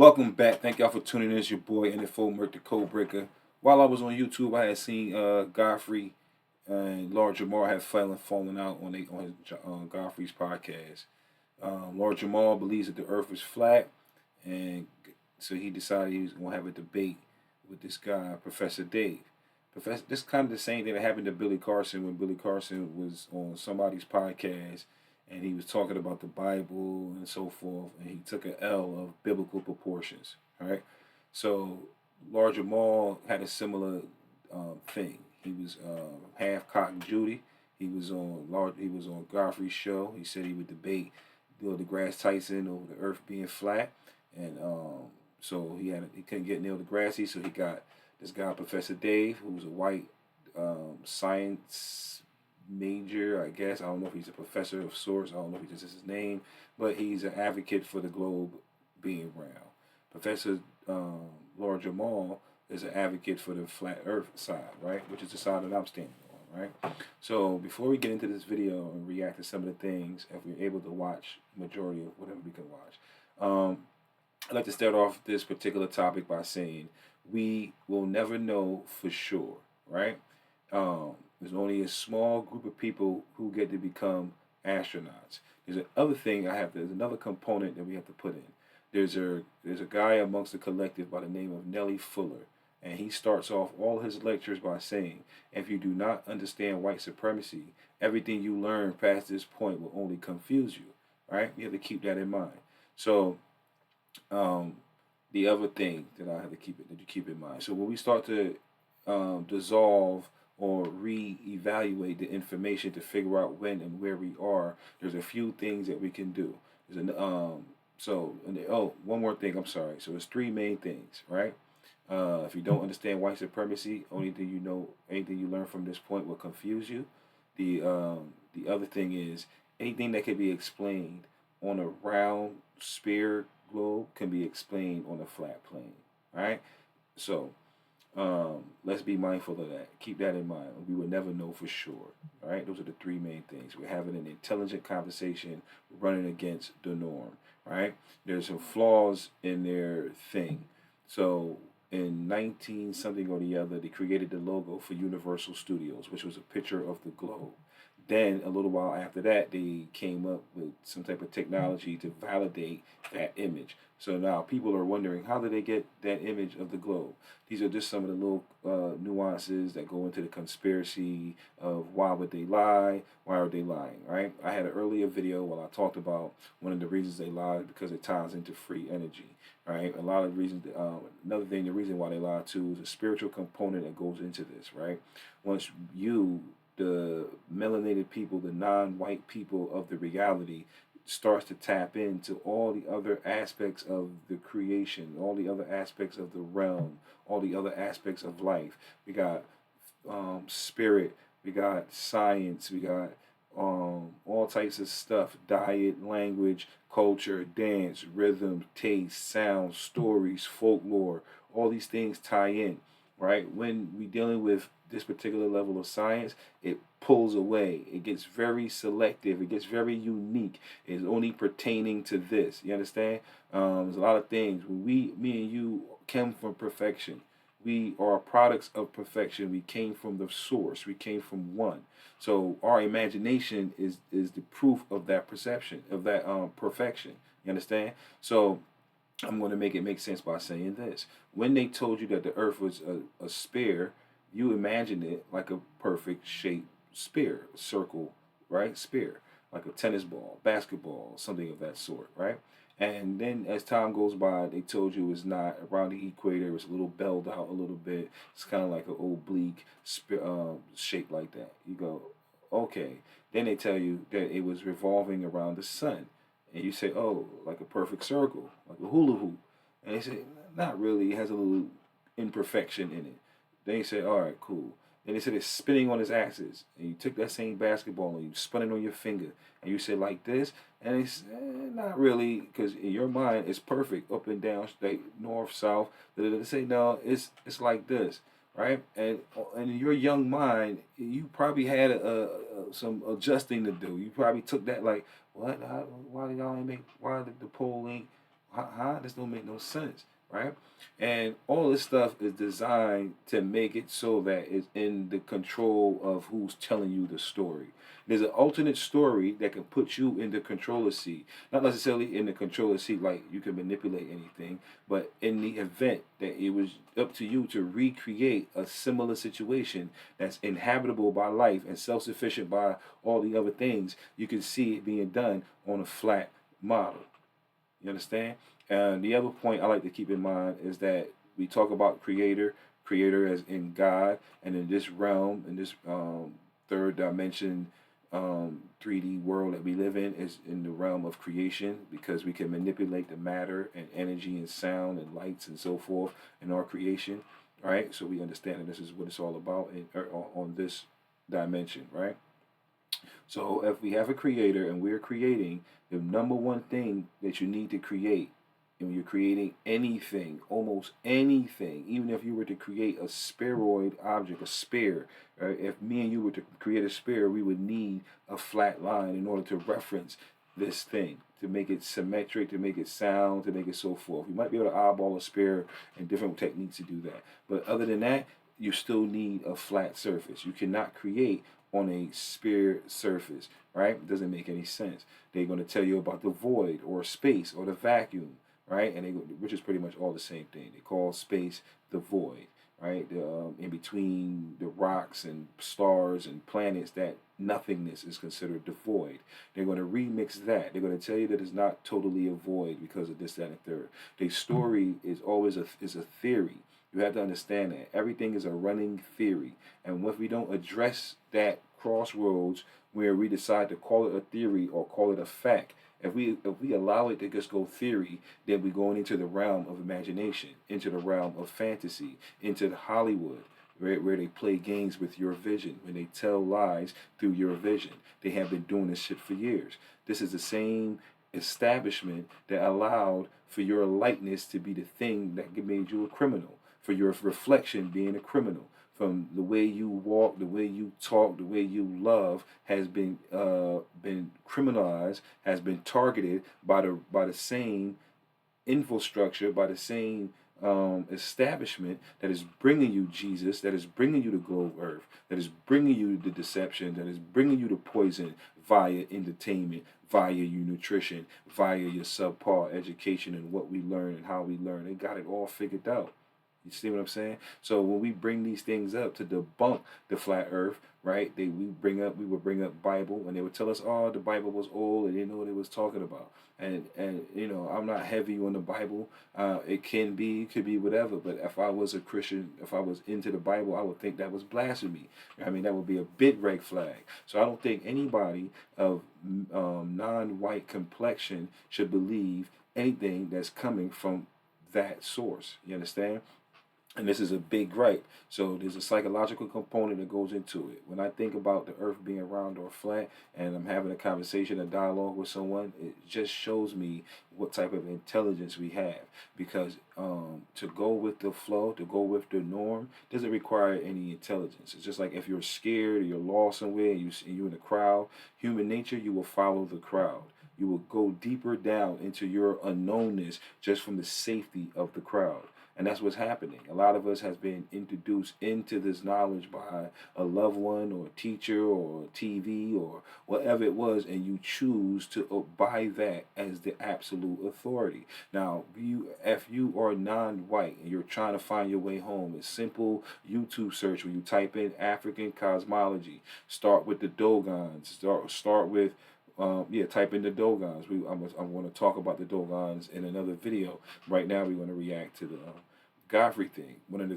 Welcome back. Thank y'all for tuning in. It's your boy NFO Merc the Code Breaker. While I was on YouTube, I had seen Godfrey and Lord Jamar had fallen out on his Godfrey's podcast. Lord Jamar believes that the Earth is flat, and so he decided he was going to have a debate with this guy, Professor Dave. Professor, this is kind of the same thing that happened to Billy Carson when Billy Carson was on somebody's podcast and he was talking about the Bible and so forth, and he took an L of biblical proportions. All right, so Lord Jamal had a similar thing. He was half cock and Judy. He was on Godfrey's show. He said he would debate Neil deGrasse Tyson over the Earth being flat, and so he couldn't get Neil deGrasse, so he got this guy Professor Dave, who's a white science major, I guess. I don't know if he's a professor of sorts. I don't know if he just is his name, but he's an advocate for the globe being round. Professor Lord Jamal is an advocate for the flat Earth side, right? Which is the side that I'm standing on, right? So before we get into this video and react to some of the things, if we're able to watch majority of whatever we can watch, I'd like to start off this particular topic by saying we will never know for sure, right? There's only a small group of people who get to become astronauts. There's another component that we have to put in. There's a guy amongst the collective by the name of Nellie Fuller, and he starts off all his lectures by saying, if you do not understand white supremacy, everything you learn past this point will only confuse you, right? You have to keep that in mind. So, the other thing that you keep in mind. So when we start to dissolve or re-evaluate the information to figure out when and where we are, there's a few things that we can do. One more thing. I'm sorry. So it's three main things, right? If you don't understand white supremacy, anything you learn from this point will confuse you. The other thing is anything that can be explained on a round sphere globe can be explained on a flat plane, right? So let's be mindful of that. Keep that in mind. We will never know for sure. All right, those are the three main things. We're having an intelligent conversation, running against the norm. Right? There's some flaws in their thing. So in 19 something or the other, they created the logo for Universal Studios, which was a picture of the globe. Then a little while after that, they came up with some type of technology to validate that image. So now people are wondering, how did they get that image of the globe? These are just some of the little nuances that go into the conspiracy of why would they lie? Why are they lying, right? I had an earlier video where I talked about one of the reasons they lied because it ties into free energy, right? A lot of reasons. Another thing, the reason why they lie too is a spiritual component that goes into this, right? Once the melanated people, the non-white people of the reality, starts to tap into all the other aspects of the creation, all the other aspects of the realm, all the other aspects of life. We got spirit, we got science, we got all types of stuff, diet, language, culture, dance, rhythm, taste, sound, stories, folklore. All these things tie in, right? When we dealing with this particular level of science, it pulls away. It gets very selective. It gets very unique. It's only pertaining to this. You understand? There's a lot of things. When me and you came from perfection. We are products of perfection. We came from the source. We came from one. So our imagination is the proof of that perception, of that perfection. You understand? So I'm going to make it make sense by saying this. When they told you that the earth was a sphere, you imagined it like a perfect shaped sphere, circle, right? Sphere, like a tennis ball, basketball, something of that sort, right? And then as time goes by, they told you it's not around the equator. It's a little belled out a little bit. It's kind of like an oblique shape like that. You go, okay. Then they tell you that it was revolving around the sun. And you say, oh, like a perfect circle, like a hula hoop. And they say, not really. It has a little imperfection in it. Then you say, all right, cool. Then they said it's spinning on its axis. And you took that same basketball and you spun it on your finger. And you said like this. And it's not really, because in your mind, it's perfect, up and down, straight, north, south. They say, no, it's like this, right? And in your young mind, you probably had some adjusting to do. You probably took that like, what? Why did y'all ain't make, why did the pole ain't Huh? This don't make no sense, right? And all this stuff is designed to make it so that it's in the control of who's telling you the story. There's an alternate story that can put you in the controller seat. Not necessarily in the controller seat like you can manipulate anything, but in the event that it was up to you to recreate a similar situation that's inhabitable by life and self-sufficient by all the other things, you can see it being done on a flat model. You understand? And the other point I like to keep in mind is that we talk about creator as in God, and in this realm, in this third dimension, 3D world that we live in is in the realm of creation because we can manipulate the matter and energy and sound and lights and so forth in our creation, right? So we understand that this is what it's all about on this dimension, right? So if we have a creator and we're creating, the number one thing that you need to create, and when you're creating anything, almost anything, even if you were to create a spheroid object, a sphere, right? If me and you were to create a sphere, we would need a flat line in order to reference this thing, to make it symmetric, to make it sound, to make it so forth. You might be able to eyeball a sphere and different techniques to do that. But other than that, you still need a flat surface. You cannot create on a sphere surface, right? It doesn't make any sense. They're going to tell you about the void or space or the vacuum, right? And which is pretty much all the same thing. They call space the void, right? In between the rocks and stars and planets, that nothingness is considered the void. They're going to remix that. They're going to tell you that it's not totally a void because of this, that, and third. Their story is always a theory. You have to understand that everything is a running theory, and if we don't address that crossroads where we decide to call it a theory or call it a fact, if we allow it to just go theory, then we're going into the realm of imagination, into the realm of fantasy, into the Hollywood, where they play games with your vision, when they tell lies through your vision. They have been doing this shit for years. This is the same establishment that allowed for your likeness to be the thing that made you a criminal, for your reflection being a criminal. From the way you walk, the way you talk, the way you love has been criminalized, has been targeted by the same infrastructure, by the same establishment that is bringing you Jesus, that is bringing you the globe earth, that is bringing you the deception, that is bringing you the poison via entertainment, via your nutrition, via your subpar education and what we learn and how we learn. They got it all figured out. You see what I'm saying? So when we bring these things up to debunk the flat earth, right? We would bring up Bible, and they would tell us, oh, the Bible was old, and they didn't know what it was talking about. And I'm not heavy on the Bible. It could be whatever. But if I was a Christian, if I was into the Bible, I would think that was blasphemy. I mean, that would be a big red flag. So I don't think anybody of non-white complexion should believe anything that's coming from that source. You understand? And this is a big gripe. So there's a psychological component that goes into it. When I think about the earth being round or flat and I'm having a conversation, a dialogue with someone, it just shows me what type of intelligence we have. Because to go with the flow, to go with the norm, doesn't require any intelligence. It's just like if you're scared or you're lost somewhere and you're in a crowd, human nature, you will follow the crowd. You will go deeper down into your unknownness just from the safety of the crowd. And that's what's happening. A lot of us has been introduced into this knowledge by a loved one or a teacher or TV or whatever it was, and you choose to buy that as the absolute authority. Now, if you are non-white and you're trying to find your way home, a simple YouTube search where you type in African cosmology, start with the Dogons, start with type in the Dogons. I'm going to talk about the Dogons in another video. Right now, we're going to react to the Godfrey thing. One of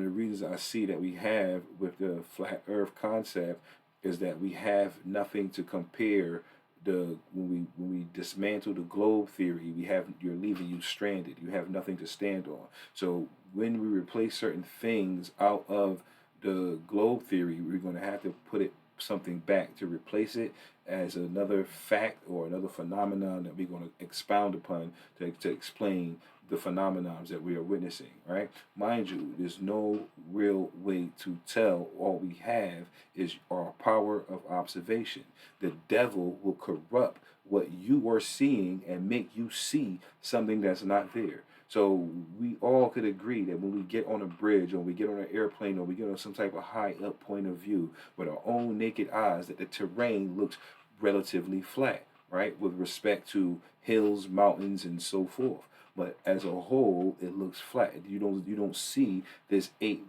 the reasons I see that we have with the flat Earth concept is that we have nothing to compare. When we dismantle the globe theory, you're leaving you stranded. You have nothing to stand on. So when we replace certain things out of the globe theory, we're going to have to put it something back to replace it as another fact or another phenomenon that we're going to expound upon to explain the phenomenons that we are witnessing, right? Mind you, there's no real way to tell. All we have is our power of observation. The devil will corrupt what you are seeing and make you see something that's not there. So we all could agree that when we get on a bridge or we get on an airplane or we get on some type of high up point of view with our own naked eyes, that the terrain looks relatively flat, right? With respect to hills, mountains, and so forth. But as a whole, it looks flat. You don't see this 8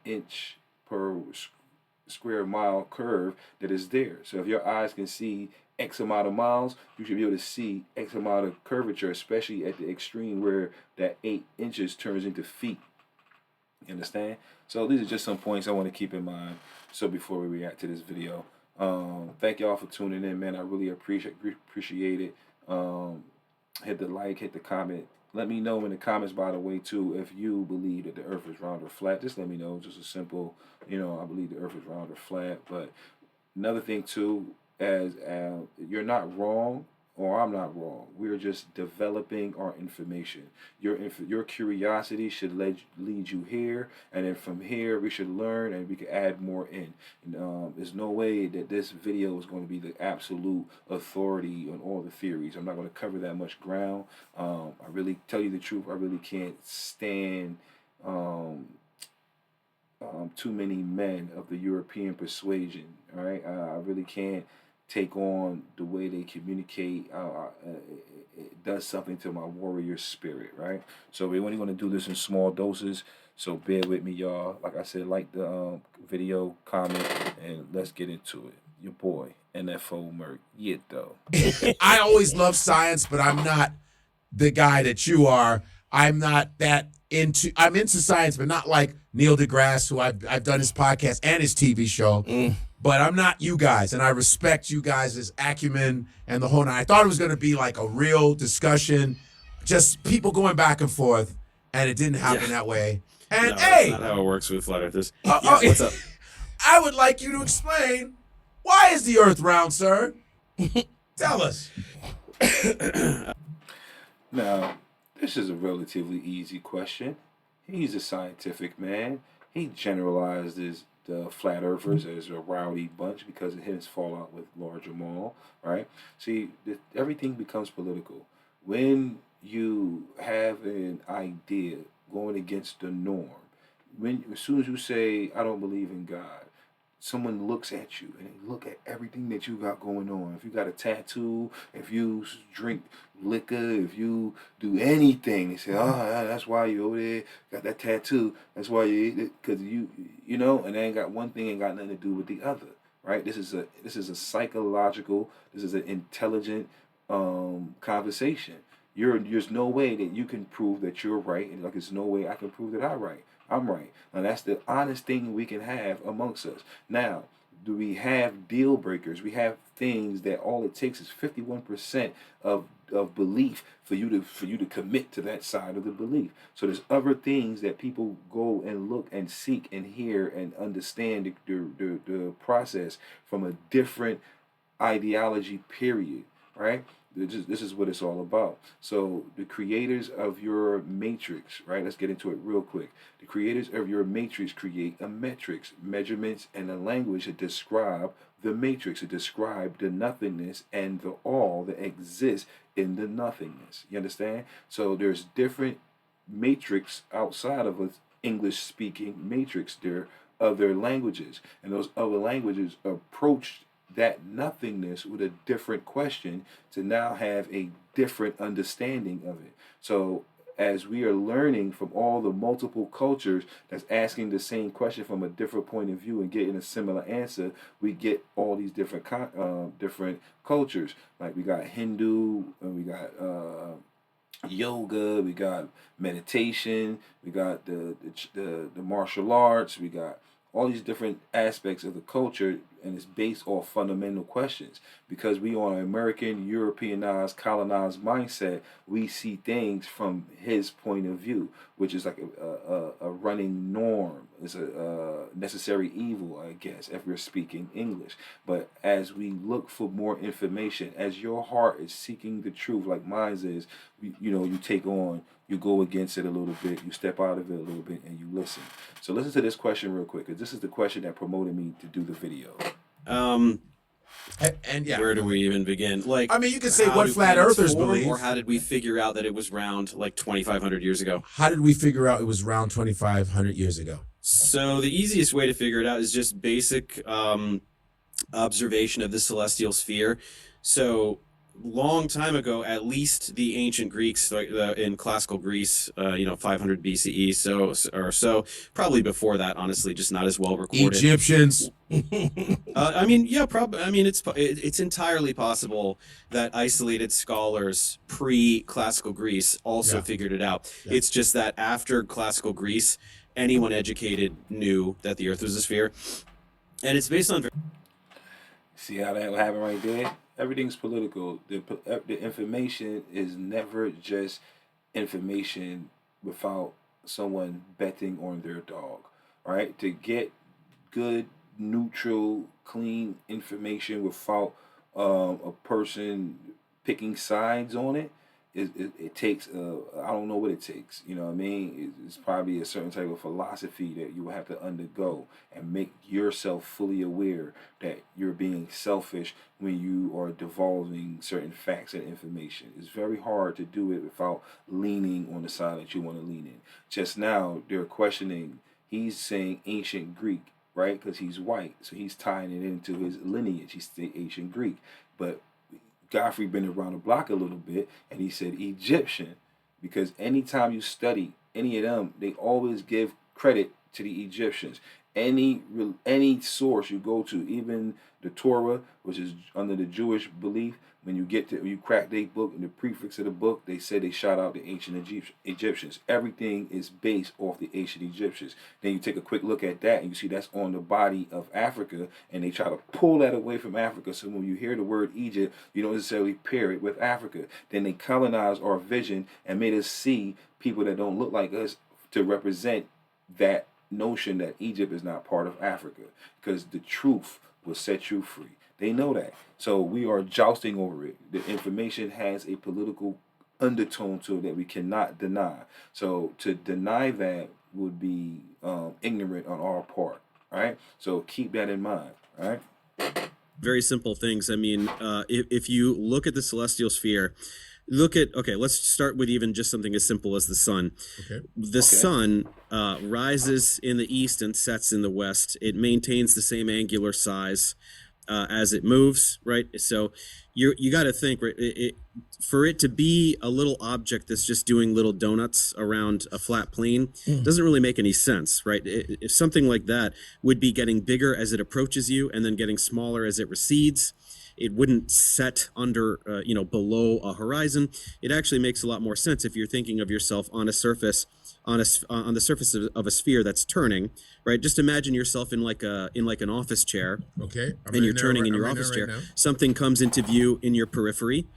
inch per square mile curve that is there. So if your eyes can see X amount of miles, you should be able to see X amount of curvature, especially at the extreme where that 8 inches turns into feet. You understand? So these are just some points I want to keep in mind. So before we react to this video, thank y'all for tuning in, man. I really appreciate it. Hit the like, hit the comment. Let me know in the comments, by the way, too, if you believe that the earth is round or flat. Just let me know. Just a simple, I believe the earth is round or flat. But another thing, too, as you're not wrong or I'm not wrong. We're just developing our information. Your curiosity should lead you here, and then from here we should learn, and we can add more in. And, there's no way that this video is going to be the absolute authority on all the theories. I'm not going to cover that much ground. I really tell you the truth. I really can't stand too many men of the European persuasion. All right, I really can't take on the way they communicate. It does something to my warrior spirit, right? So we're only going to do this in small doses. So bear with me, y'all. Like I said, like the video, comment, and let's get into it. Your boy, NFO Merc. Yeah, though. I always love science, but I'm not the guy that you are. I'm not that into. I'm into science, but not like Neil deGrasse, who I've done his podcast and his TV show. But I'm not you guys, and I respect you guys' acumen and the whole night. I thought it was going to be like a real discussion, just people going back and forth, and it didn't happen that way. And no, hey, that's not how it works with flat earthers. What's up? I would like you to explain, why is the Earth round, sir? Tell us. Now, this is a relatively easy question. He's a scientific man. He generalizes the flat earthers as a rowdy bunch because of his fallout with Lord Jamal, right? See, everything becomes political. When you have an idea going against the norm, as soon as you say, I don't believe in God, someone looks at you and they look at everything that you got going on. If you got a tattoo, if you drink liquor, if you do anything, they say, oh, that's why you over there got that tattoo. That's why you eat it, because and they ain't got one thing, ain't got nothing to do with the other, right? This is a psychological, this is an intelligent conversation. There's no way that you can prove that you're right, and like there's no way I can prove that I'm right. And that's the honest thing we can have amongst us. Now, do we have deal breakers? We have things that all it takes is 51% of belief for you to commit to that side of the belief. So there's other things that people go and look and seek and hear and understand the process from a different ideology, period, right? This is what it's all about. So the creators of your matrix, right? Let's get into it real quick. The creators of your matrix create a metrics, measurements, and a language to describe the matrix, to describe the nothingness and the all that exists in the nothingness. You understand? So there's different matrix outside of an English-speaking matrix. There are other languages, and those other languages approach that nothingness with a different question to now have a different understanding of it. So as we are learning from all the multiple cultures that's asking the same question from a different point of view and getting a similar answer, we get all these different different cultures. Like we got Hindu, and we got yoga, we got meditation, we got the martial arts, we got all these different aspects of the culture, and it's based off fundamental questions. Because we on an American, Europeanized, colonized mindset, we see things from his point of view, which is like a running norm. It's a necessary evil, I guess, if we're speaking English. But as we look for more information, as your heart is seeking the truth, like mine is, you take on, you go against it a little bit, you step out of it a little bit, and you listen. So listen to this question real quick, because this is the question that promoted me to do the video. And yeah, Where do we even begin? Like, I mean, you could say how what do flat planets earthers form, believe. or how did we figure out that it was round like 2,500 years ago? How did we figure out it was around 2,500 years ago? So the easiest way to figure it out is just basic observation of the celestial sphere. So long time ago, at least the ancient Greeks, like in classical Greece, 500 BCE, so probably before that, honestly, just not as well recorded. Egyptians. I mean, yeah, probably. I mean, it's entirely possible that isolated scholars pre-classical Greece also Yeah. figured it out. Yeah. It's just that after classical Greece, anyone educated knew that the Earth was a sphere, and it's based on. See how that happened right there? Everything's political. The information is never just information without someone betting on their dog, right? To get good, neutral, clean information without a person picking sides on it. It takes I don't know what it takes. You know what I mean? It's probably a certain type of philosophy that you will have to undergo and make yourself fully aware that you're being selfish when you are divulging certain facts and information. It's very hard to do it without leaning on the side that you want to lean in. Just now, they're questioning. He's saying ancient Greek, right? Because he's white, so he's tying it into his lineage. He's the ancient Greek, but Godfrey been around the block a little bit, and he said Egyptian, because anytime you study any of them, they always give credit to the Egyptians. Any source you go to, even the Torah, which is under the Jewish belief, when you crack their book and the prefix of the book, they say they shout out the ancient Egyptians. Everything is based off the ancient Egyptians. Then you take a quick look at that and you see that's on the body of Africa, and they try to pull that away from Africa. So when you hear the word Egypt, you don't necessarily pair it with Africa. Then they colonized our vision and made us see people that don't look like us to represent that notion that Egypt is not part of Africa, because the truth will set you free. They know that. So we are jousting over it. The information has a political undertone to it that we cannot deny. So to deny that would be ignorant on our part. Right? So keep that in mind. Right? Very simple things. I mean, if you look at the celestial sphere, let's start with even just something as simple as the sun. Okay. The sun rises in the east and sets in the west. It maintains the same angular size as it moves, right? So you got to think, right? For it to be a little object that's just doing little donuts around a flat plane doesn't really make any sense, right? If something like that would be getting bigger as it approaches you and then getting smaller as it recedes, it wouldn't set under, below a horizon. It actually makes a lot more sense if you're thinking of yourself on a surface, on the surface of a sphere that's turning, right? Just imagine yourself in like an office chair. Okay. And you're turning in your office chair. Something comes into view in your periphery,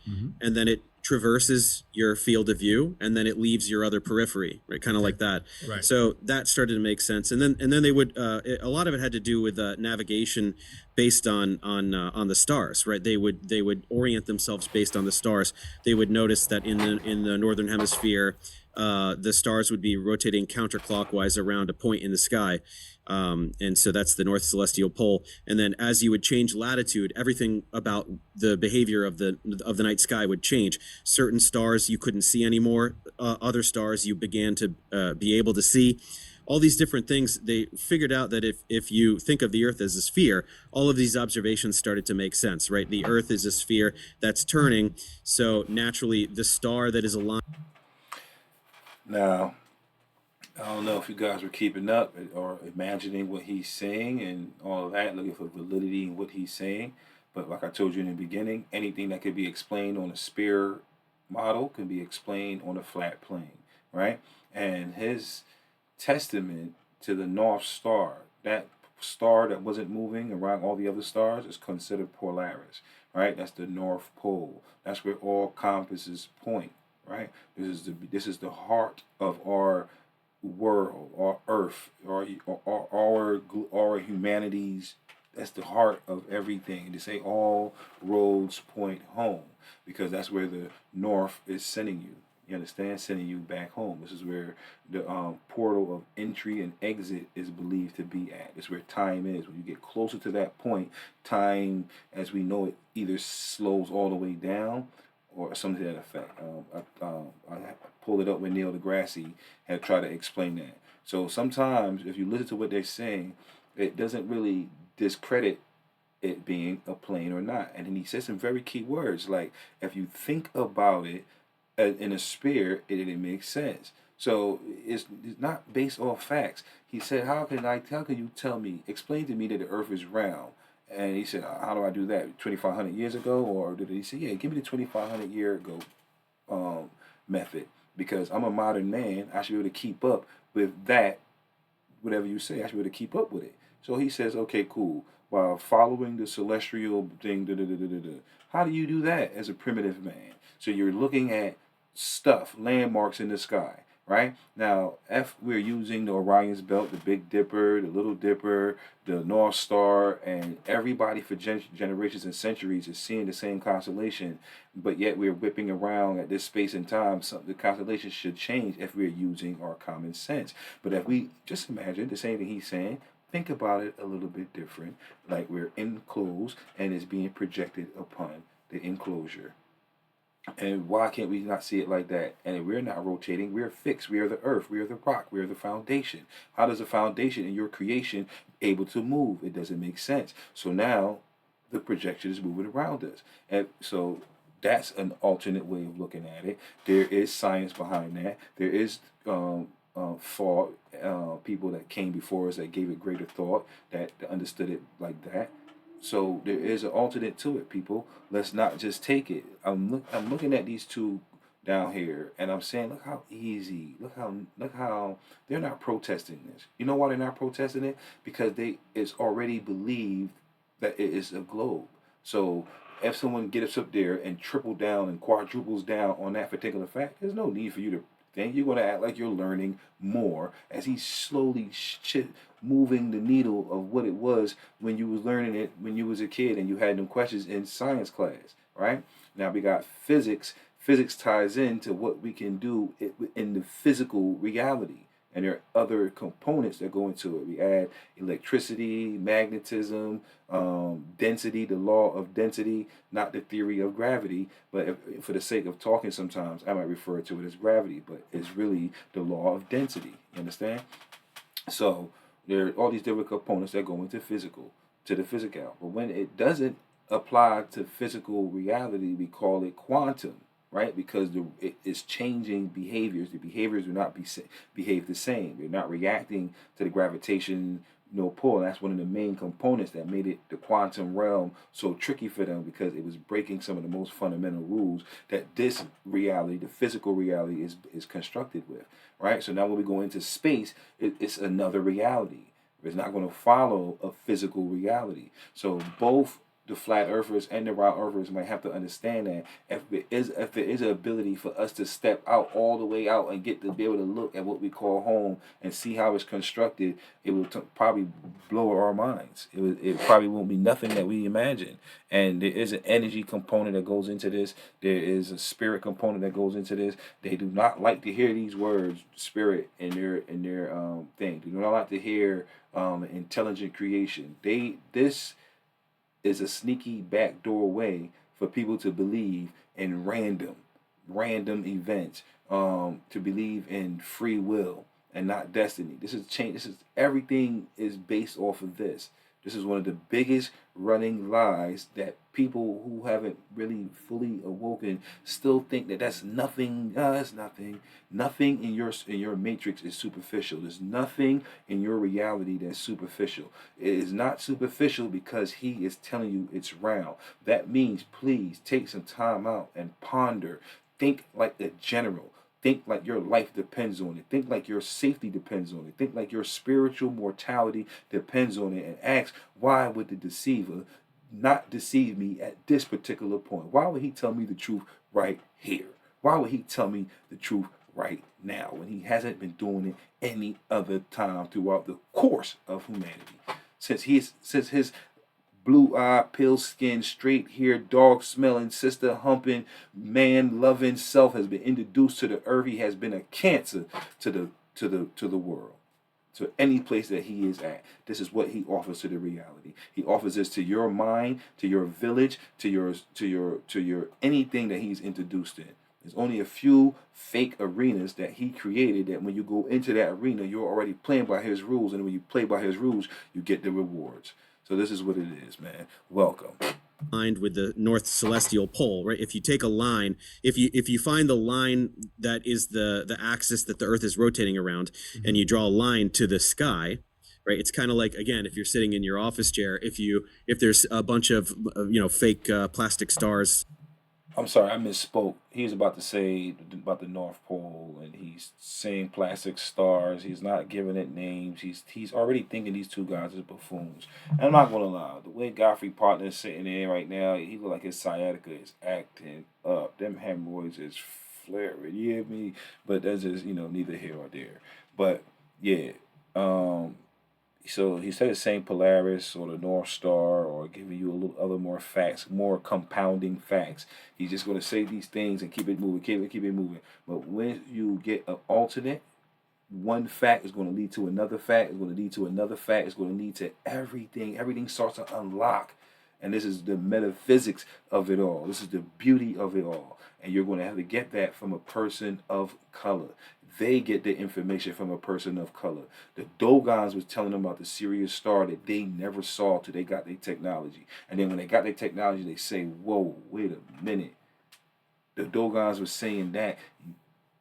and then it traverses your field of view, and then it leaves your other periphery, right? Kind of like that. Right. So that started to make sense, and then they would a lot of it had to do with navigation based on the stars, right? They would orient themselves based on the stars. They would notice that in the northern hemisphere, the stars would be rotating counterclockwise around a point in the sky. And so that's the North Celestial Pole. And then as you would change latitude, everything about the behavior of the night sky would change. Certain stars you couldn't see anymore. Other stars you began to be able to see. All these different things, they figured out that if you think of the Earth as a sphere, all of these observations started to make sense, right? The Earth is a sphere that's turning. So naturally, the star that is aligned. Now, I don't know if you guys were keeping up or imagining what he's saying and all of that, looking for validity in what he's saying. But like I told you in the beginning, anything that could be explained on a sphere model can be explained on a flat plane, right? And his testament to the North Star, that star that wasn't moving around all the other stars, is considered Polaris, right? That's the North Pole. That's where all compasses point, right? This is the heart of our world, our Earth, our humanities. That's the heart of everything. They say all roads point home because that's where the North is sending you, You understand? Sending you back home. This is where the portal of entry and exit is believed to be at. This is where time is. When you get closer to that point, time, as we know it, either slows all the way down or something to that effect. I pulled it up when Neil deGrasse had tried to explain that. So sometimes, if you listen to what they're saying, it doesn't really discredit it being a plane or not. And then he says some very key words like, if you think about it in a sphere, it makes sense. So it's not based off facts. He said, how can you tell me, explain to me that the earth is round? And he said, how do I do that? 2,500 years ago? Or did he say, yeah, give me the 2,500 year ago method, because I'm a modern man. I should be able to keep up with that. Whatever you say, I should be able to keep up with it. So he says, okay, cool. While following the celestial thing, how do you do that as a primitive man? So you're looking at stuff, landmarks in the sky, right? Now, if we're using the Orion's Belt, the Big Dipper, the Little Dipper, the North Star, and everybody for generations and centuries is seeing the same constellation, but yet we're whipping around at this space and time. So the constellation should change if we're using our common sense. But if we just imagine the same thing he's saying, think about it a little bit different, like we're enclosed and it's being projected upon the enclosure. And why can't we not see it like that? And we're not rotating, we're fixed. We are the earth, we are the rock, we are the foundation. How does the foundation in your creation able to move? It doesn't make sense. So now the projection is moving around us. And so that's an alternate way of looking at it. There is science behind that. There is thought, people that came before us that gave it greater thought, that understood it like that. So there is an alternate to it, people. Let's not just take it. I'm looking at these two down here, and I'm saying, look how easy. Look how they're not protesting this. You know why they're not protesting it? Because it's already believed that it is a globe. So if someone gets up there and triple down and quadruples down on that particular fact, there's no need for you to think. You're going to act like you're learning more as he's slowly moving the needle of what it was when you was learning it when you was a kid and you had them questions in science class, right? Now we got physics. Physics ties into what we can do in the physical reality. And there are other components that go into it. We add electricity, magnetism, density, the law of density, not the theory of gravity. But for the sake of talking sometimes, I might refer to it as gravity, but it's really the law of density. You understand? So there are all these different components that go into to the physical. But when it doesn't apply to physical reality, we call it quantum, right? Because it's changing behaviors. The behaviors do not behave the same. They're not reacting to the gravitation, pull. And that's one of the main components that made it the quantum realm so tricky for them, because it was breaking some of the most fundamental rules that this reality, the physical reality, is constructed with, right? So now when we go into space, it's another reality. It's not going to follow a physical reality. So both the flat earthers and the round earthers might have to understand that if there is an ability for us to step out all the way out and get to be able to look at what we call home and see how it's constructed, it will probably blow our minds. It probably won't be nothing that we imagine. And there is an energy component that goes into this. There is a spirit component that goes into this. They do not like to hear these words, spirit, in their thing. They do not like to hear intelligent creation. This is a sneaky backdoor way for people to believe in random events, to believe in free will and not destiny. This is change. This is everything is based off of this. This is one of the biggest running lies that people who haven't really fully awoken still think that's nothing. That's nothing. Nothing in your matrix is superficial. There's nothing in your reality that's superficial. It is not superficial because he is telling you it's round. That means please take some time out and ponder. Think like a general. Think like your life depends on it. Think like your safety depends on it. Think like your spiritual mortality depends on it. And ask, why would the deceiver not deceive me at this particular point? Why would he tell me the truth right here? Why would he tell me the truth right now when he hasn't been doing it any other time throughout the course of humanity? Since his blue-eyed, pale-skinned, straight-haired, dog-smelling, sister-humping, man-loving self has been introduced to the earth. He has been a cancer to the world, to any place that he is at. This is what he offers to the reality. He offers this to your mind, to your village, to your anything that he's introduced in. There's only a few fake arenas that he created that when you go into that arena, you're already playing by his rules. And when you play by his rules, you get the rewards. So this is what it is, man. Welcome. Aligned with the North Celestial Pole, right? If you take a line, if you find the line that is the axis that the Earth is rotating around, and you draw a line to the sky, right? It's kind of like, again, if you're sitting in your office chair, if there's a bunch of fake plastic stars. I'm sorry, I misspoke. He's about to say about the North Pole, and he's saying plastic stars. He's not giving it names. He's already thinking these two guys are buffoons. And I'm not gonna lie, the way Godfrey partner is sitting there right now, he look like his sciatica is acting up. Them hemorrhoids is flaring. You hear me? But that's just neither here or there. But yeah, so he said the same Polaris or the North Star or giving you a little other more facts, more compounding facts. He's just going to say these things and keep it moving, keep it moving. But when you get an alternate, one fact is going to lead to another fact, it's going to lead to another fact, it's going to lead to everything. Everything starts to unlock. And this is the metaphysics of it all. This is the beauty of it all. And you're going to have to get that from a person of color. They get the information from a person of color. The Dogons was telling them about the Sirius star that they never saw till they got their technology. And then when they got their technology, they say, whoa, wait a minute. The Dogons was saying that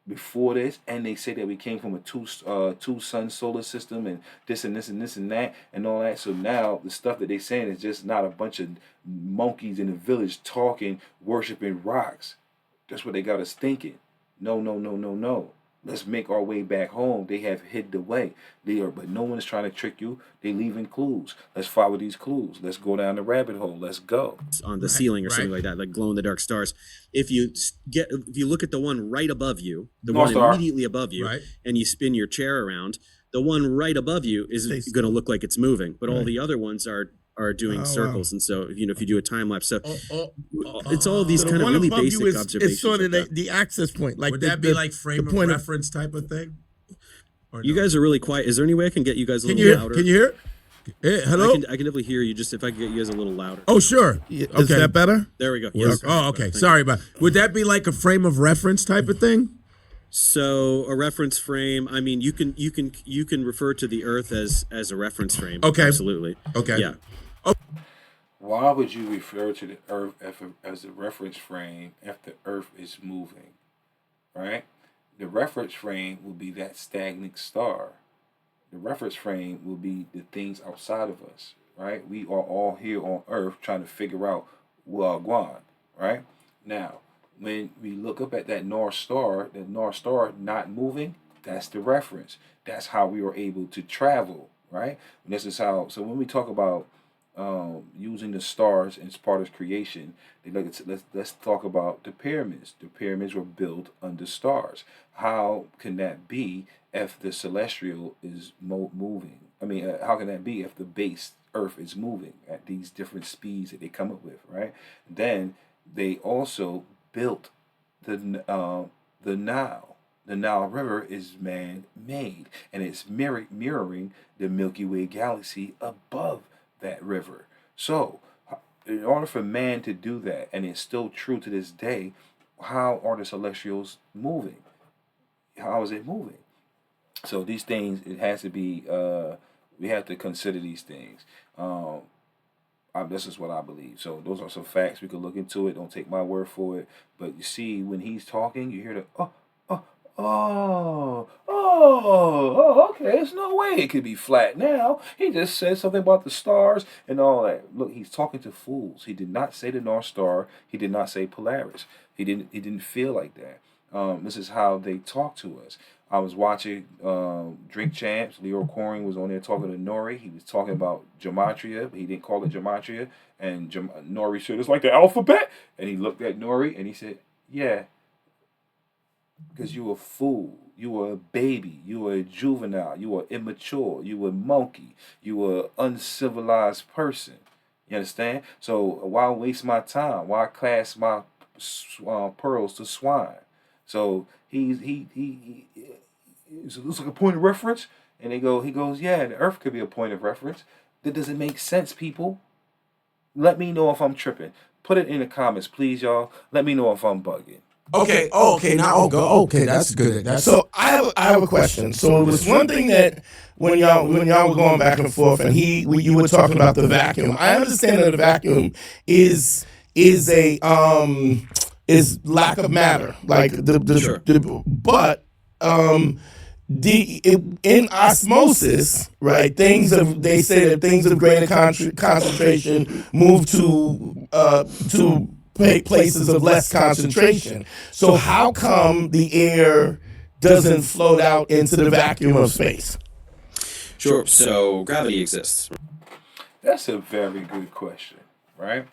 before this, and they say that we came from a two sun solar system and this and this and this and that and all that. So now the stuff that they saying is just not a bunch of monkeys in the village talking, worshiping rocks. That's what they got us thinking. No. Let's make our way back home. They have hid the way. But no one is trying to trick you. They leaving clues. Let's follow these clues. Let's go down the rabbit hole. Let's go. On the ceiling or something like that, like glow in the dark stars. If you look at the one right above you, the North one Star. immediately above you, and you spin your chair around, the one right above you is going to look like it's moving, but all the other ones are doing circles. Wow. And so if you do a time lapse, so it's all these kind of really basic observations. It's sort of the access point. Like would that be like frame of reference type of thing? You guys are really quiet. Is there any way I can get you guys a little louder? Can you hear? Hey, hello. I can definitely hear you. Just if I could get you guys a little louder. Oh sure. Is that better? There we go. Yes. Oh okay. Sorry about. Would that be like a frame of reference type of thing? So a reference frame. I mean, you can refer to the Earth as a reference frame. Okay. Absolutely. Okay. Yeah. Why would you refer to the Earth as a reference frame if the Earth is moving, right? The reference frame will be that stagnant star. The reference frame will be the things outside of us, right? We are all here on Earth trying to figure out Wagwan, right? Now, when we look up at that North Star, the North Star not moving, that's the reference. That's how we were able to travel, right? And this is how, so when we talk about using the stars as part of creation, let's talk about the pyramids. The pyramids were built under stars. How can that be if the celestial is moving? I mean, how can that be if the base Earth is moving at these different speeds that they come up with, right? Then they also built the Nile. The Nile River is man-made, and it's mirroring the Milky Way galaxy above that river. So in order for man to do that, and it's still true to this day, how are the celestials moving? How is it moving? So these things, it has to be, we have to consider these things. This is what I believe. So those are some facts. We could look into it. Don't take my word for it. But you see, when he's talking, you hear the, okay, there's no way it could be flat now. He just said something about the stars and all that. Look, he's talking to fools. He did not say the North Star. He did not say Polaris. He didn't feel like that. This is how they talk to us. I was watching Drink Champs. Leo Coring was on there talking to Nori. He was talking about gematria, but he didn't call it gematria. And Nori said, it's like the alphabet. And he looked at Nori and he said, yeah, because you a fool. You were a baby. You were a juvenile. You were immature. You were a monkey. You were an uncivilized person. You understand? So why waste my time? Why class my pearls to swine? So it looks like a point of reference, and he goes, yeah, the Earth could be a point of reference. That doesn't make sense, people. Let me know if I'm tripping. Put it in the comments, please, y'all. Let me know if I'm bugging. Okay. Oh, okay. Now, okay. That's good. That's So I have a question. So it was one thing that when y'all were going back and forth, and you were talking about the vacuum. I understand that the vacuum is a is lack of matter, like Sure. but in osmosis, right? They say that things of greater concentration move to places of less concentration. So how come the air doesn't float out into the vacuum of space? Sure. So gravity exists. That's a very good question, right?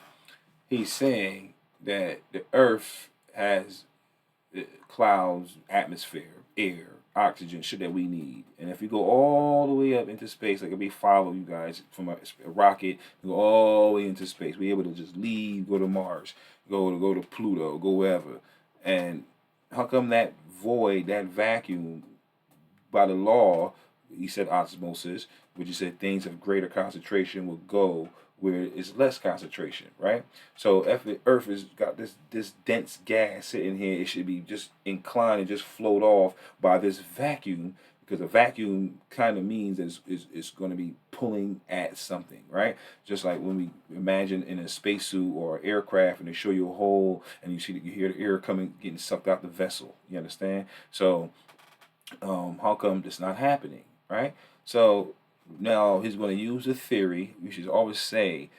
He's saying that the Earth has clouds, atmosphere, air, oxygen, shit that we need. And if we go all the way up into space, like if we follow you guys from a rocket, go all the way into space, we're able to just leave, go to Mars, go to Pluto, go wherever. And how come that void, that vacuum, by the law, he said osmosis, which he said things of greater concentration will go where it's less concentration, right? So if the Earth has got this dense gas sitting here, it should be just inclined and just float off by this vacuum, because a vacuum kind of means that it's going to be pulling at something, right? Just like when we imagine in a spacesuit or aircraft, and they show you a hole, and you hear the air coming, getting sucked out the vessel. You understand? So how come it's not happening, right? So now he's going to use the theory. We should always say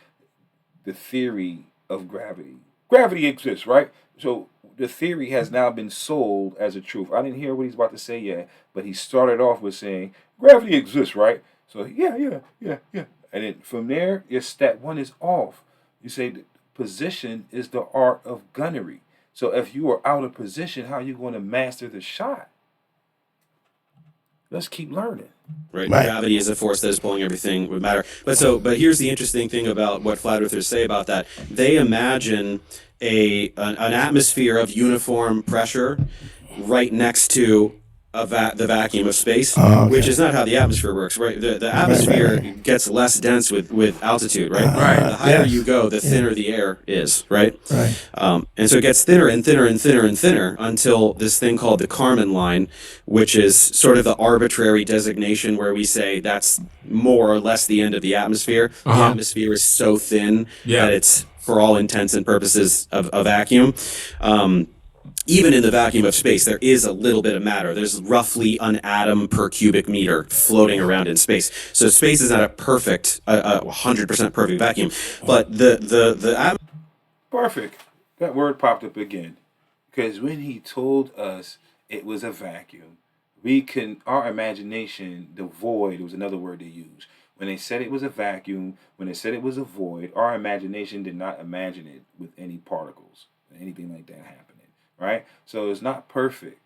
the theory of gravity. Gravity exists, right? So the theory has now been sold as a truth. I didn't hear what he's about to say yet, but he started off with saying gravity exists, right? So yeah. And then from there, your step one is off. You say the position is the art of gunnery. So if you are out of position, how are you going to master the shot? Let's keep learning. Right. Gravity is a force that is pulling everything with matter. But here's the interesting thing about what flat earthers say about that. They imagine an atmosphere of uniform pressure right next to the vacuum of space, which is not how the atmosphere works, right? The atmosphere gets less dense with altitude, right? The higher you go, the thinner the air is, right? And so it gets thinner and thinner and thinner and thinner until this thing called the Kármán line, which is sort of the arbitrary designation where we say that's more or less the end of the atmosphere. The atmosphere is so thin that it's, for all intents and purposes, a vacuum. Even in the vacuum of space, there is a little bit of matter. There's roughly an atom per cubic meter floating around in space. So space is not a perfect, 100% perfect vacuum. But the Perfect. That word popped up again. Because when he told us it was a vacuum, our imagination, the void was another word they used. When they said it was a vacuum, when they said it was a void, our imagination did not imagine it with any particles, anything like that happening. Right? So it's not perfect.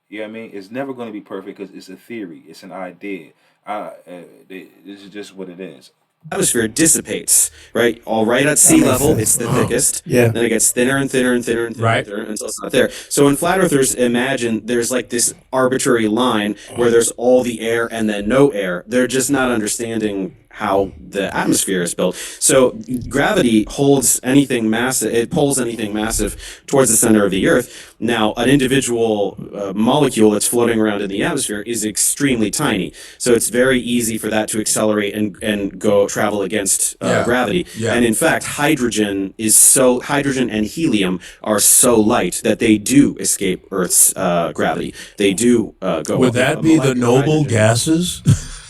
You know what I mean? It's never going to be perfect because it's a theory. It's an idea. This is just what it is. atmosphere dissipates, right? All right at sea level, it's the thickest. Then it gets thinner and thinner and thinner and thinner, and thinner until it's not there. So when flat earthers imagine there's like this arbitrary line where there's all the air and then no air, they're just not understanding how the atmosphere is built. So gravity holds anything massive, it pulls anything massive towards the center of the earth. Now, an individual molecule that's floating around in the atmosphere is extremely tiny. So it's very easy for that to accelerate and go travel against gravity. And in fact, hydrogen and helium are so light that they do escape Earth's gravity. They do go. Would that be the noble gases?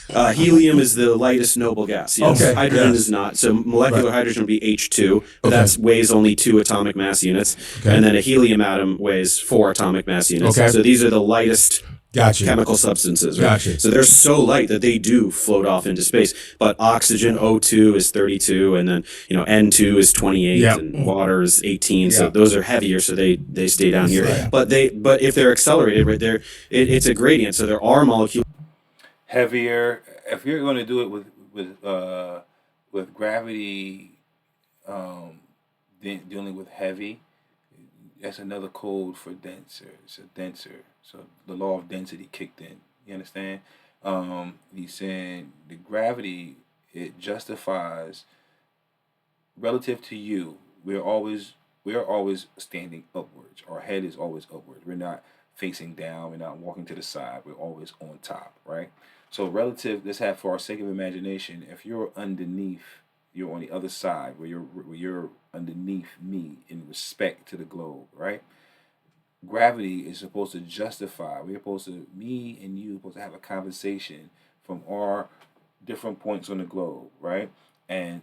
Helium is the lightest noble gas. Yes. Okay. Hydrogen is not. So molecular hydrogen would be H2, but that weighs only 2 atomic mass units. And then a helium atom weighs 4 atomic mass units. So these are the lightest chemical substances. Right? So they're so light that they do float off into space. But oxygen, O2 is 32, and then N2 is 28, and water is 18. So those are heavier, so they stay down here. But if they're accelerated, right there, it's a gradient. So there are molecules heavier. If you're going to do it with gravity, dealing with heavy. That's another code for denser. It's a denser. So the law of density kicked in. You understand? He's saying the gravity, it justifies relative to you. We are always standing upwards. Our head is always upward. We're not facing down. We're not walking to the side. We're always on top, right? So relative, let's have for our sake of imagination, if you're underneath, you're on the other side where you're underneath me in respect to the globe, right? Gravity is supposed to justify. We're supposed to, me and you, supposed to have a conversation from our different points on the globe, right? And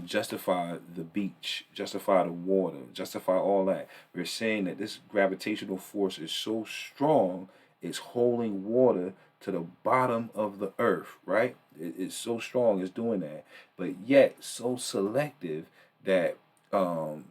justify the beach, justify the water, justify all that. We're saying that this gravitational force is so strong, it's holding water to the bottom of the earth, right? It's so strong, it's doing that, but yet so selective that um,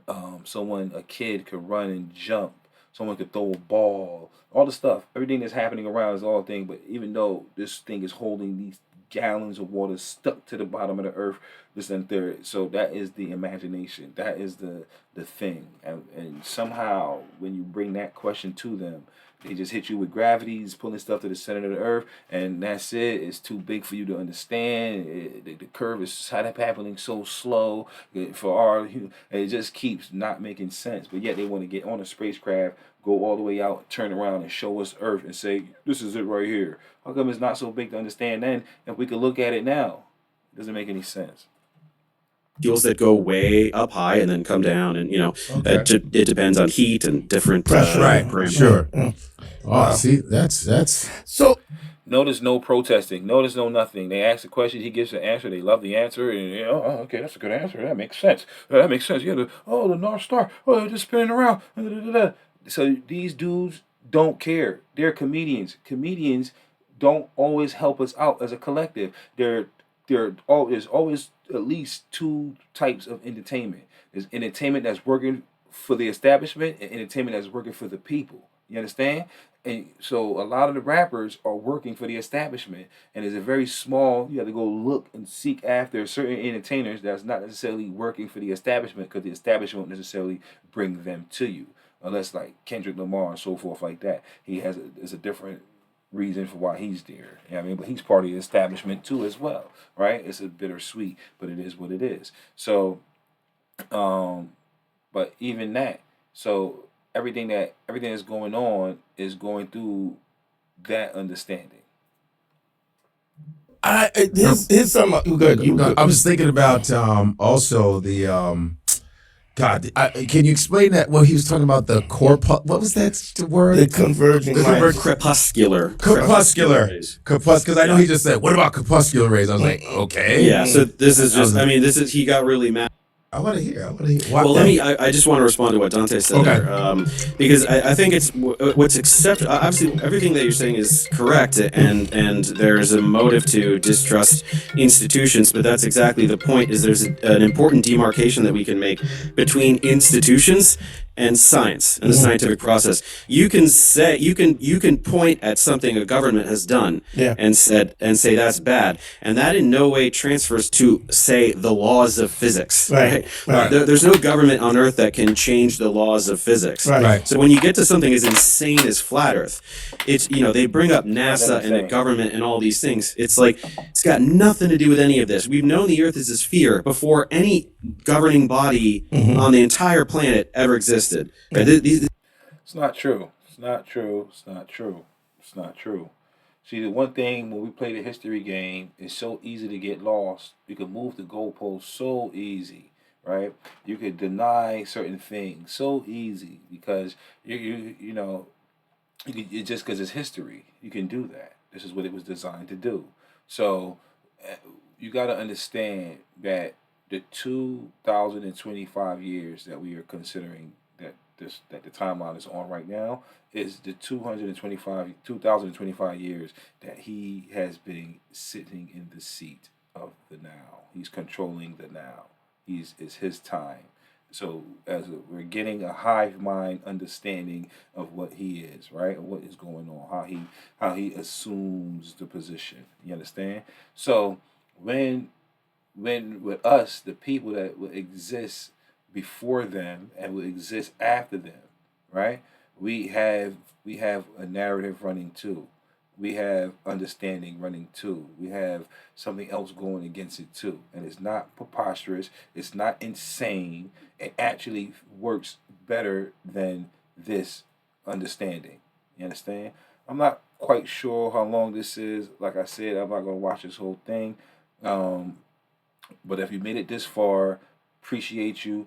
a kid could run and jump, someone could throw a ball, all the stuff, everything that's happening around is all thing. But even though this thing is holding these gallons of water stuck to the bottom of the earth, this and third, so that is the imagination. That is the thing, and somehow when you bring that question to them, they just hit you with gravities, pulling stuff to the center of the earth, and that's it. It's too big for you to understand. The curve is happening so slow for our. It just keeps not making sense. But yet they want to get on a spacecraft, go all the way out, turn around, and show us Earth and say, "This is it right here." How come it's not so big to understand then? If we could look at it now, it doesn't make any sense. Fuels that go way up high and then come down, and Okay. it depends on heat and different Pressure. Right. parameters. Sure. Mm. Oh, see, that's So Notice no protesting. Notice no nothing. They ask the question, he gives the answer. They love the answer, and oh, okay, that's a good answer. That makes sense. That makes sense. Yeah, the North Star. Oh, they're just spinning around. Da, da, da, da. So these dudes don't care. They're comedians. Comedians don't always help us out as a collective. There's always at least two types of entertainment. There's entertainment that's working for the establishment and entertainment that's working for the people. You understand? And so a lot of the rappers are working for the establishment, and it's a very small. You have to go look and seek after certain entertainers that's not necessarily working for the establishment, because the establishment won't necessarily bring them to you, unless like Kendrick Lamar and so forth like that. There's a different reason for why he's there. You know what I mean? But he's part of the establishment too as well, right? It's a bittersweet, but it is what it is. So, but even that, so everything that's going on is going through that understanding. here's some good. You No, good. I was thinking about also the God. Can you explain that? Well, he was talking about the what was that word? The converging The lines. Crepuscular. Because I know he just said, "What about crepuscular rays?" I was like, "Okay." Yeah. So this is just. I mean, this is he got really mad. I want to hear. Well, I just want to respond to what Dante said Okay. there, because I think it's what's accepted. Obviously, everything that you're saying is correct, and there's a motive to distrust institutions. But that's exactly the point. Is there's an important demarcation that we can make between institutions and science and the scientific process. You can say you can point at something a government has done and say that's bad, and that in no way transfers to say the laws of physics. Right. There's no government on Earth that can change the laws of physics. Right. So when you get to something as insane as flat Earth, it's they bring up NASA and the government and all these things. It's like it's got nothing to do with any of this. We've known the Earth is a sphere before any governing body on the entire planet ever existed. Right? It's not true. It's not true. It's not true. It's not true. See, the one thing when we play the history game, it's so easy to get lost. You can move the goalposts so easy, right? You could deny certain things so easy because it's just because it's history. You can do that. This is what it was designed to do. So you got to understand that the 2025 years that we are considering that the timeline is on right now is the 2025 years that he has been sitting in the seat of the now. He's controlling the now. It's his time. So we're getting a hive mind understanding of what he is, right? Of what is going on, how he assumes the position. You understand? So when when with us, the people that will exist before them and will exist after them, right? We have we have a narrative running too. We have understanding running too. We have something else going against it too. And it's not preposterous. It's not insane. It actually works better than this understanding. You understand? I'm not quite sure how long this is. Like I said, I'm not gonna watch this whole thing. Um, but if you made it this far, appreciate you.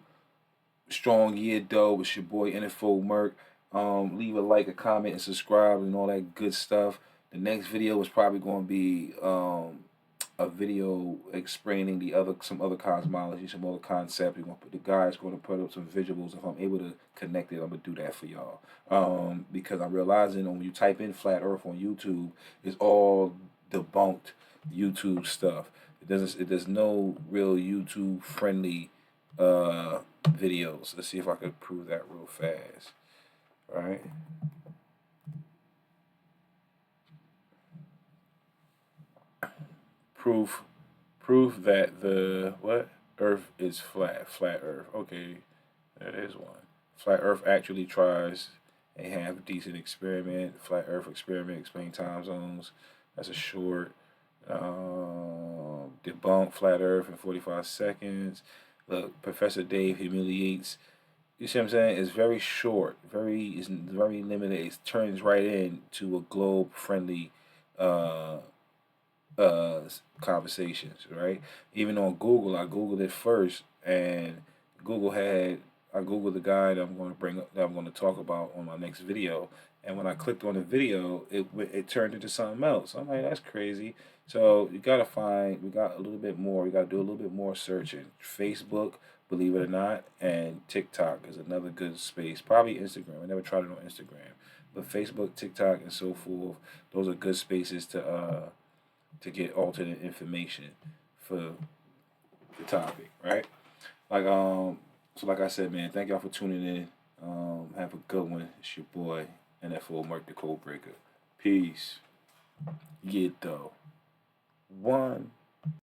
Strong year though. It's your boy NFO Merc. Leave a like, a comment, and subscribe, and all that good stuff. The next video is probably going to be a video explaining some other cosmology, some other concept. We're gonna put the guys going to put up some visuals. If I'm able to connect it, I'm gonna do that for y'all. Because I'm realizing when you type in flat Earth on YouTube, it's all debunked YouTube stuff. There's no real YouTube friendly videos. Let's see if I can prove that real fast. All right. Proof that the what Earth is flat Earth. Okay, there is one. Flat Earth actually tries a half decent experiment. Flat Earth experiment explain time zones. That's a short. Debunk flat Earth in 45 seconds. Look, Professor Dave humiliates. You see what I'm saying? It's very short, it's very limited. It turns right into a globe friendly uh uh conversations, right? Even on Google, I Googled it first, and Google had I Googled the guy that I'm going to bring up, that I'm going to talk about on my next video, and when I clicked on the video, it turned into something else. I'm like, that's crazy. So you gotta find. We got a little bit more. We gotta do a little bit more searching. Facebook, believe it or not, and TikTok is another good space. Probably Instagram. I never tried it on Instagram, but Facebook, TikTok, and so forth. Those are good spaces to get alternate information for the topic, right? Like so like I said, man, thank y'all for tuning in. Have a good one. It's your boy NFO Mark the Code Breaker. Peace. Yeah though. One.